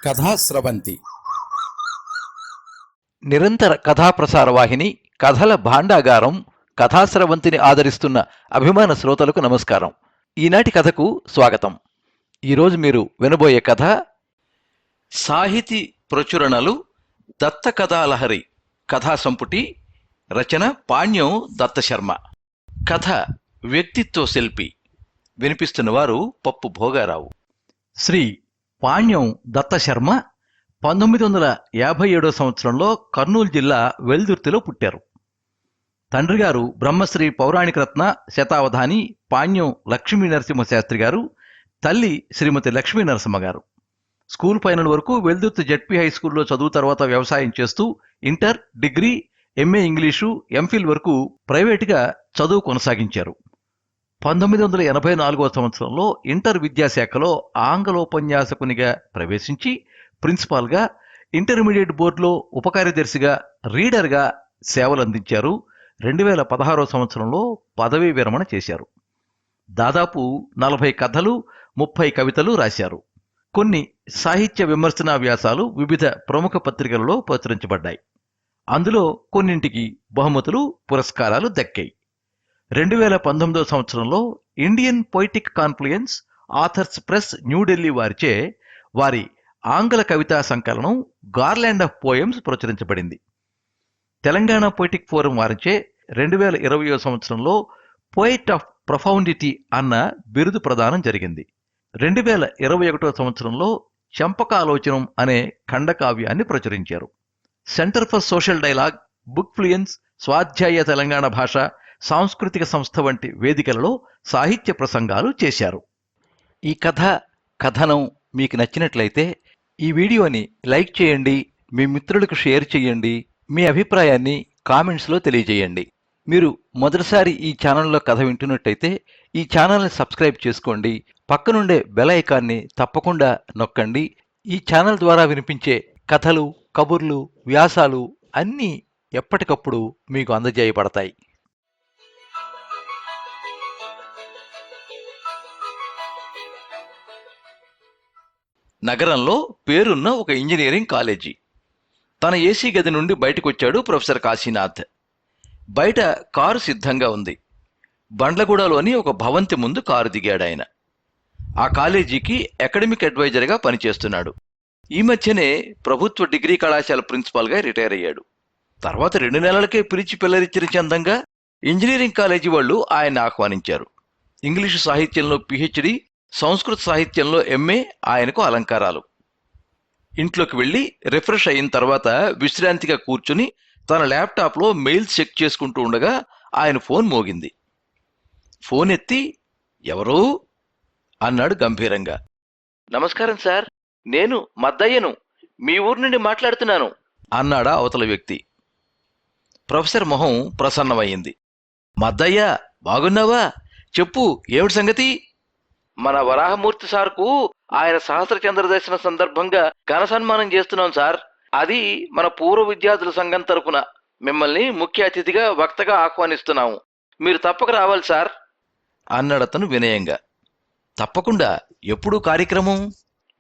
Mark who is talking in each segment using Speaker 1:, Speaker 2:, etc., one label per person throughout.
Speaker 1: కథాస్రవంతి
Speaker 2: నిరంతర కథాప్రసార వాహిని కథల భాండాగారం కథాస్రవంతిని ఆదరిస్తున్న అభిమాన శ్రోతలకు నమస్కారం. ఈనాటి కథకు స్వాగతం. ఈరోజు మీరు వినబోయే కథ సాహితీ ప్రచురణలు దత్త కథాలహరి కథా సంపుటి. రచన పాణ్యం దత్తశర్మ. కథ వ్యక్తిత్వ శిల్పి. వినిపిస్తున్నవారు పప్పు భోగారావు. శ్రీ పాణ్యం దత్తశర్మ 1957 సంవత్సరంలో కర్నూలు జిల్లా వెల్దుర్తిలో పుట్టారు. తండ్రి గారు బ్రహ్మశ్రీ పౌరాణిక రత్న శతావధాని పాణ్యం లక్ష్మీ నరసింహశాస్త్రి గారు, తల్లి శ్రీమతి లక్ష్మీ నరసింహ గారు. స్కూల్ ఫైనల్ వరకు వెల్దుర్తి జెడ్పీ హై స్కూల్లో చదువు తర్వాత వ్యవసాయం చేస్తూ inter, degree, MA English, MPhil వరకు ప్రైవేటుగా చదువు కొనసాగించారు. 1984 సంవత్సరంలో ఇంటర్ విద్యాశాఖలో ఆంగ్లోపన్యాసకునిగా ప్రవేశించి ప్రిన్సిపాల్గా, ఇంటర్మీడియట్ బోర్డులో ఉపకార్యదర్శిగా, రీడర్గా సేవలందించారు. 2016 సంవత్సరంలో పదవీ విరమణ చేశారు. దాదాపు 40 కథలు, 30 కవితలు రాశారు. కొన్ని సాహిత్య విమర్శనా వ్యాసాలు వివిధ ప్రముఖ పత్రికలలో ప్రచురించబడ్డాయి. అందులో కొన్నింటికి బహుమతులు, పురస్కారాలు దక్కాయి. 2019 సంవత్సరంలో Indian poetic confluence authors press New Delhi వారిచే వారి ఆంగ్ల కవితా సంకలనం గార్లాండ్ ఆఫ్ పోయమ్స్ ప్రచురించబడింది. తెలంగాణ పొయిటిక్ ఫోరం వారిచే 2020 సంవత్సరంలో పోయిట్ ఆఫ్ ప్రొఫౌండిటీ అన్న బిరుదు ప్రదానం జరిగింది. 2021 సంవత్సరంలో చంపకాలోచనం అనే ఖండకావ్యాన్ని ప్రచురించారు. Centre for social dialogue, book fluency, స్వాధ్యాయ తెలంగాణ భాష, సాంస్కృతిక సంస్థ వంటి వేదికలలో సాహిత్య ప్రసంగాలు చేశారు. ఈ కథనం మీకు నచ్చినట్లయితే ఈ వీడియోని లైక్ చేయండి, మీ మిత్రులకు షేర్ చేయండి, మీ అభిప్రాయాన్ని కామెంట్స్లో తెలియజేయండి. మీరు మొదటిసారి ఈ ఛానల్లో కథ వింటున్నట్టయితే ఈ ఛానల్ని సబ్స్క్రైబ్ చేసుకోండి. పక్కనుండే బెల్ ఐకాన్ని తప్పకుండా నొక్కండి. ఈ ఛానల్ ద్వారా వినిపించే కథలు, కబుర్లు, వ్యాసాలు అన్నీ ఎప్పటికప్పుడు మీకు అందజేయబడతాయి. నగరంలో పేరున్న ఒక ఇంజనీరింగ్ కాలేజీ. తన ఏసీ గది నుండి బయటకొచ్చాడు ప్రొఫెసర్ కాశీనాథ్. బయట కారు సిద్ధంగా ఉంది. బండ్లగూడలోని ఒక భవంతి ముందు కారు దిగాడాయన. ఆ కాలేజీకి అకాడమిక్ అడ్వైజర్గా పనిచేస్తున్నాడు. ఈ మధ్యనే ప్రభుత్వ డిగ్రీ కళాశాల ప్రిన్సిపాల్గా రిటైర్ అయ్యాడు. తర్వాత 2 నెలలకే పిలిచి పిల్లరిచ్చిన చందంగా ఇంజనీరింగ్ కాలేజీ వాళ్ళు ఆయన్ని ఆహ్వానించారు. ఇంగ్లీషు సాహిత్యంలో పిహెచ్డి, సంస్కృత సాహిత్యంలో ఎంఏ ఆయనకు అలంకారాలు. ఇంట్లోకి వెళ్ళి రిఫ్రెష్ అయిన తర్వాత విశ్రాంతిగా కూర్చుని తన ల్యాప్టాప్లో మెయిల్స్ చెక్ చేసుకుంటూ ఉండగా ఆయన ఫోన్ మోగింది. ఫోన్ ఎత్తి ఎవరూ అన్నాడు గంభీరంగా. నమస్కారం సార్, నేను మద్దయ్యను, మీ ఊరు నుండి మాట్లాడుతున్నాను అన్నాడా అవతల వ్యక్తి. ప్రొఫెసర్ మొహం ప్రసన్నమయ్యింది. మద్దయ్య, బాగున్నావా? చెప్పు, ఏమిటి సంగతి? మన వరాహమూర్తి సార్కు ఆయన సహస్రచంద్ర దర్శన సందర్భంగా ఘన సన్మానం చేస్తున్నాం సార్. అది మన పూర్వ విద్యార్థుల సంఘం తరపున మిమ్మల్ని ముఖ్య అతిథిగా వక్తగా ఆహ్వానిస్తున్నాము. మీరు తప్పక రావాలి సార్ అన్నాడతను వినయంగా. తప్పకుండా. ఎప్పుడు కార్యక్రమం?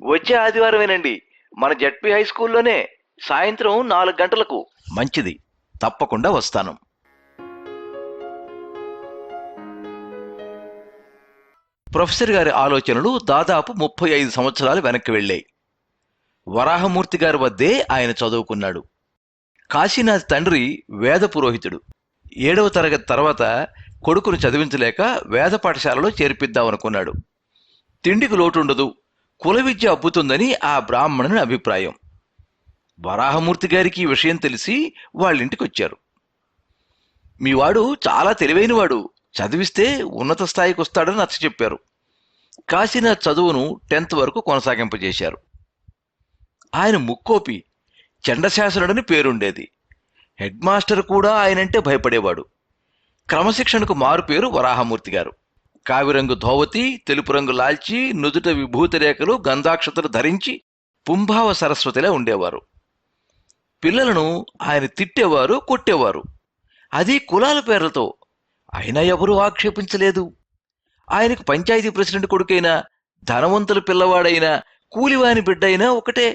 Speaker 2: వచ్చే ఆదివారమేనండి, మన జెడ్పీ హై స్కూల్లోనే, సాయంత్రం 4 గంటలకు. మంచిది, తప్పకుండా వస్తాను. ప్రొఫెసర్ గారి ఆలోచనలు దాదాపు 35 సంవత్సరాలు వెనక్కి వెళ్ళాయి. వరాహమూర్తి గారి వద్దే ఆయన చదువుకున్నాడు. కాశీనాథ్ తండ్రి వేద పురోహితుడు. 7వ తరగతి తర్వాత కొడుకును చదివించలేక వేద పాఠశాలలో చేర్పిద్దామనుకున్నాడు. తిండికి లోటుండదు, కుల విద్య అబ్బుతుందని ఆ బ్రాహ్మణుని అభిప్రాయం. వరాహమూర్తి గారికి ఈ విషయం తెలిసి వాళ్ళింటికి వచ్చారు. మీవాడు చాలా తెలివైనవాడు, చదివిస్తే ఉన్నత స్థాయికి వస్తాడని నచ్చ చెప్పారు. కాశీనాథ్ చదువును 10th వరకు కొనసాగింపజేశారు. ఆయన ముక్కోపి, చండశాసనుడని పేరుండేది. హెడ్ మాస్టర్ కూడా ఆయనంటే భయపడేవాడు. క్రమశిక్షణకు మారు పేరు వరాహమూర్తి గారు. కావిరంగు ధోవతి, తెలుపు రంగు లాల్చి, నుదుట విభూతి రేఖలు, గంధాక్షతలు ధరించి పుంభావ సరస్వతిలా ఉండేవారు. పిల్లలను ఆయన తిట్టేవారు, కొట్టేవారు. అది కులాల పేర్లతో. అయినా ఎవరూ ఆక్షేపించలేదు. ఆయనకు పంచాయతీ ప్రెసిడెంట్ కొడుకైనా, ధనవంతుల పిల్లవాడైనా, కూలివాని బిడ్డైనా ఒకటే.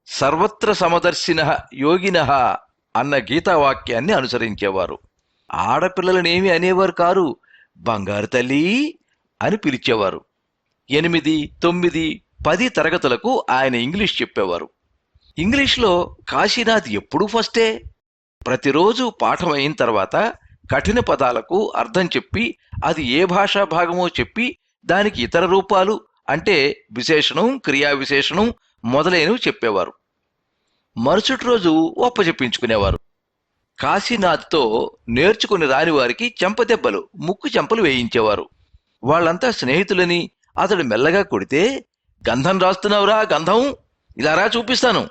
Speaker 2: సర్వత్ర సమదర్శినః యోగినః అన్న గీతావాక్యాన్ని అనుసరించేవారు. ఆడపిల్లలనేమి అనేవారు కారు, బంగారు తల్లి అని పిలిచేవారు. 8, 9, 10 తరగతులకు ఆయన ఇంగ్లీష్ చెప్పేవారు. ఇంగ్లీష్లో కాశీనాథ్ ఎప్పుడూ ఫస్టే. ప్రతిరోజు పాఠం అయిన తర్వాత కఠిన పదాలకు అర్థం చెప్పి అది ఏ భాషా భాగమో చెప్పి దానికి ఇతర రూపాలు అంటే విశేషణం, క్రియా విశేషణం మొదలైనవి చెప్పేవారు. మరుసటి రోజు ఒప్పచెప్పించుకునేవారు. కాశీనాథ్తో నేర్చుకుని రాని వారికి చెంపదెబ్బలు, ముక్కు చెంపలు వేయించేవారు. వాళ్ళంతా స్నేహితులని అతడు మెల్లగా కొడితే, గంధం రాస్తున్నావురా గంధం, ఇలారా చూపిస్తాను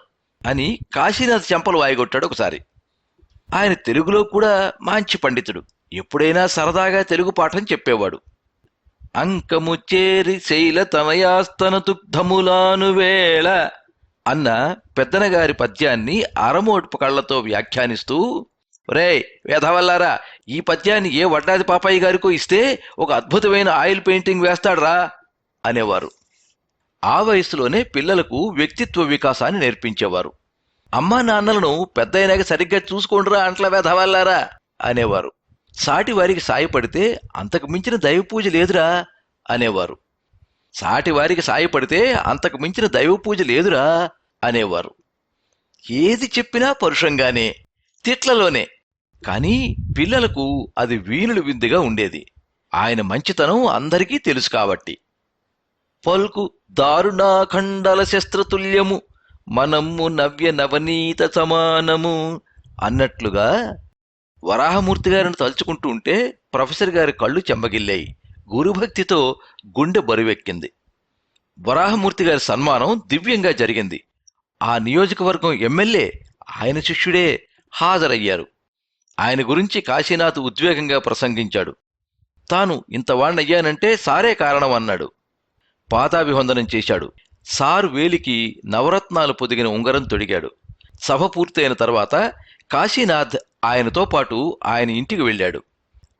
Speaker 2: అని కాశీనాథ్ చెంపలు వాయిగొట్టాడు ఒకసారి. ఆయన తెలుగులో కూడా మంచి పండితుడు. ఎప్పుడైనా సరదాగా తెలుగు పాఠం చెప్పేవాడు. అంకము చేరి శైల తనయాస్తన తుగ్ధములాను వేళ అన్న పెద్దనగారి పద్యాన్ని అరమోడ్పు కళ్లతో వ్యాఖ్యానిస్తూ, రే వేధవల్లారా, ఈ పద్యాన్ని ఏ వడ్డాది పాపయ్య గారికో ఇస్తే ఒక అద్భుతమైన ఆయిల్ పెయింటింగ్ వేస్తాడ్రా అనేవారు. ఆ వయసులోనే పిల్లలకు వ్యక్తిత్వ వికాసాన్ని నేర్పించేవారు. అమ్మా నాన్నలను పెద్దయినాక సరిగ్గా చూసుకోండిరా అంట్ల వేధవల్లారా అనేవారు. సాటి వారికి సాయపడితే అంతకు మించిన దైవ పూజ లేదురా అనేవారు. సాటి వారికి సాయపడితే అంతకు మించిన దైవ పూజ లేదురా అనేవారు. ఏది చెప్పినా పరుషంగానే, తిట్లలోనే. కానీ పిల్లలకు అది వీణులు విందుగా ఉండేది. ఆయన మంచితనం అందరికీ తెలుసు కాబట్టి. పలుకు దారుణాఖండల శస్త్రతుల్యము మనమ్ము నవ్య నవనీత సమానము అన్నట్లుగా వరాహమూర్తి గారిని తలుచుకుంటూ ఉంటే ప్రొఫెసర్ గారి కళ్ళు చెమ్మగిల్లాయి. గురుభక్తితో గుండె బరువెక్కింది. వరాహమూర్తి గారి సన్మానం దివ్యంగా జరిగింది. ఆ నియోజకవర్గం ఎమ్మెల్యే ఆయన శిష్యుడే హాజరయ్యారు. ఆయన గురించి కాశీనాథ్ ఉద్వేగంగా ప్రసంగించాడు. తాను ఇంతవాణ్ణయ్యానంటే సారే కారణం అన్నాడు. పాదాభివందనం చేశాడు. సారు వేలికి నవరత్నాలు పొదిగిన ఉంగరం తొడిగాడు. సభ పూర్తయిన తర్వాత కాశీనాథ్ ఆయనతో పాటు ఆయన ఇంటికి వెళ్ళాడు.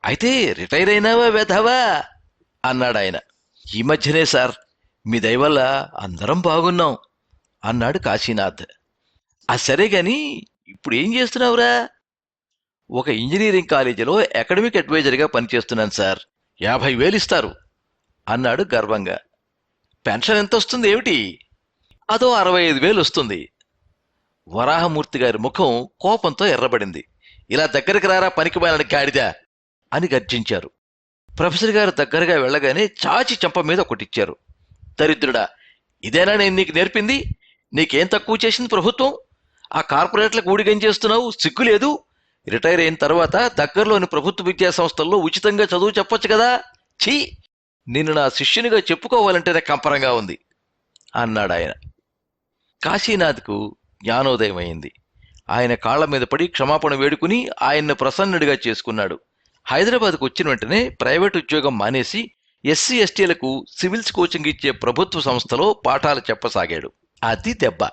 Speaker 2: అయితే రిటైర్ అయినావా వెధవా అన్నాడాయన. ఈ మధ్యనే సార్, మీ దయవల్ల అందరం బాగున్నాం అన్నాడు కాశీనాథ్. ఆ సరే గాని ఇప్పుడు ఏం చేస్తున్నావురా? ఒక ఇంజనీరింగ్ కాలేజీలో అకాడమిక్ అడ్వైజర్గా పనిచేస్తున్నాను సార్, 50,000 ఇస్తారు అన్నాడు గర్వంగా. పెన్షన్ ఎంత వస్తుంది ఏమిటి? అదో 65,000 వస్తుంది. వరాహమూర్తి గారి ముఖం కోపంతో ఎర్రబడింది. ఇలా దగ్గరికి రారా పనికిమాలిన గాడిదా అని గర్జించారు. ప్రొఫెసర్ గారు దగ్గరగా వెళ్ళగానే చాచి చెంప మీద ఒకటిచ్చారు. దరిద్రుడా, ఇదేనా నేను నీకు నేర్పింది? నీకేం తక్కువ చేసింది ప్రభుత్వం? ఆ కార్పొరేట్లకు ఊడిగం చేస్తున్నావు, సిగ్గులేదు? రిటైర్ అయిన తర్వాత దగ్గరలోని ప్రభుత్వ విద్యా సంస్థల్లో ఉచితంగా చదువు చెప్పొచ్చు కదా. ఛీ, నిన్ను నా శిష్యునిగా చెప్పుకోవాలంటేనే కంపరంగా ఉంది అన్నాడాయన. కాశీనాథ్కు జ్ఞానోదయం అయింది. ఆయన కాళ్ల మీద పడి క్షమాపణ వేడుకుని ఆయన్ను ప్రసన్నుడిగా చేసుకున్నాడు. హైదరాబాద్కు వచ్చిన వెంటనే ప్రైవేట్ ఉద్యోగం మానేసి ఎస్సీ ఎస్టీలకు సివిల్స్ కోచింగ్ ఇచ్చే ప్రభుత్వ సంస్థలో పాఠాలు చెప్పసాగాడు. అది దెబ్బ.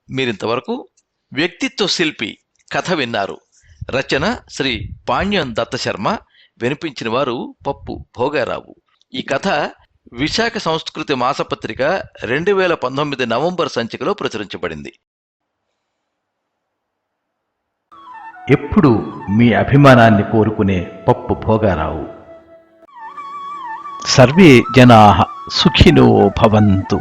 Speaker 2: మీరింతవరకు వ్యక్తిత్వ శిల్పి కథ విన్నారు. రచన శ్రీ పాణ్యం దత్తశర్మ. వినిపించిన వారు పప్పు భోగారావు. ఈ కథ విశాఖ సంస్కృతి మాసపత్రిక 2019 నవంబర్ సంచికలో ప్రచురించబడింది. ఎప్పుడు మీ అభిమానాన్ని కోరుకునే పప్పు భోగారావు. సర్వే జనాః సుఖినో భవంతు.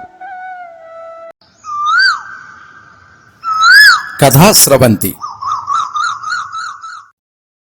Speaker 1: కథా స్రవంతి